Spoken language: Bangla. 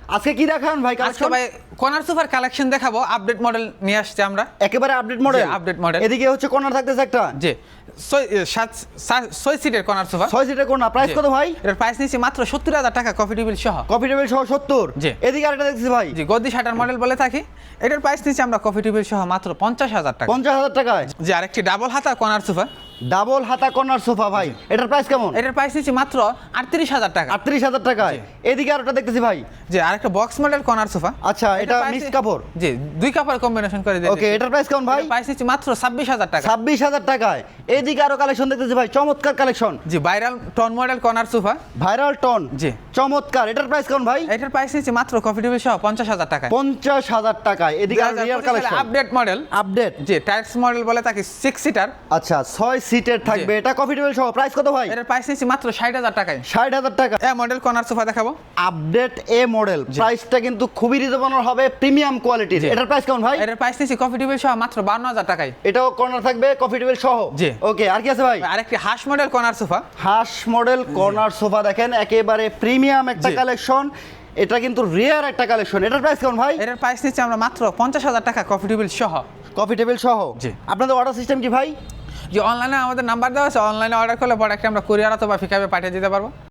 আজকে কি দেখান ভাই আজকে কালেকশন? ভাই কর্নার সোফার কালেকশন দেখাবো, আপডেট মডেল নিয়ে আসছে আমরা। একেবারে আপডেট মডেল। Update model. এদিকে হচ্ছে কর্নার থাকতেছে একটা। জি 6 সিটের কর্নার সোফা। 6 সিটের কর্নার, প্রাইস কত ভাই? এর প্রাইস নিচ্ছি মাত্র 70,000 টাকা, কফি টেবিল সহ। কফি টেবিল সহ 70। জি। এদিকে আরেকটা দেখতেছি ভাই। জি গদি শাটার মডেল বলে থাকি। এটার প্রাইস নিচ্ছি আমরা কফি টেবিল সহ মাত্র 50,000 টাকা। 50,000 টাকায়। জি আরেকটি ডাবল হাতা কর্নার সোফা। ডাবল হাতা কর্নার সোফা ভাই, এটার প্রাইস কেমন? এটার প্রাইস নিচ্ছি মাত্র 38,000 টাকা। 38,000 টাকায়। এদিকে আরেকটা দেখতেছি ভাই। জি আরেকটা বক্স মডেল কর্নার সোফা। আচ্ছা, এটা price- মিক্স কাপড়। জি দুই কাপড় কম্বিনেশন করে দিয়েছি। ওকে, এটার প্রাইস কেমন ভাই? প্রাইস নিচ্ছি মাত্র 26,000 টাকা। 26,000 টাকায়। এদিকে আরো কালেকশন দেখতেছি ভাই, চমৎকার কালেকশন। জি viral ton model corner sofa. Viral ton. জি। চমৎকার। এটার প্রাইস কেমন ভাই? এটার প্রাইস নিচ্ছি মাত্র কফি টেবিল সহ 50,000 টাকা। 50,000 টাকায়। এদিকে আরো real collection. Update model. Update. জি টাইলস মডেল বলে থাকি 6 সিটার। আচ্ছা, 6 সিটের থাকবে। এটা কফি টেবিল সহ প্রাইস কত ভাই? এটার প্রাইস নিচ্ছি মাত্র 60,000 টাকায়। 60,000 টাকা। এ মডেল কর্নার সোফা দেখাবো। আপডেট এ মডেল, প্রাইসটা কিন্তু খুবই রিজনেবল হবে, প্রিমিয়াম কোয়ালিটির। জি। এটার প্রাইস কেমন ভাই? এটার প্রাইস নিচ্ছি কফি টেবিল সহ মাত্র 52,000 টাকায়। এটাও কর্নার থাকবে, কফি টেবিল সহ। জি। ওকে, আর কি আছে ভাই? আরেকটি হাঁস মডেল কর্নার সোফা। হাঁস মডেল কর্নার সোফা দেখেন, একেবারে প্রিমিয়াম একটা জি। কালেকশন। এটা কিন্তু রিয়ার একটা কালেকশন। এটার প্রাইস কেমন ভাই? এটার প্রাইস নিচ্ছি আমরা মাত্র 50,000 টাকা কফি টেবিল সহ। কফি টেবিল সহ। জি। আপনাদের অর্ডার সিস্টেম কি ভাই? যে অনলাইনে আমাদের নাম্বার দেওয়া আছে, অনলাইনে অর্ডার করলে প্রোডাক্ট আমরা কুরিয়ার অথবা পিকআপে পাঠিয়ে দিতে পারবো।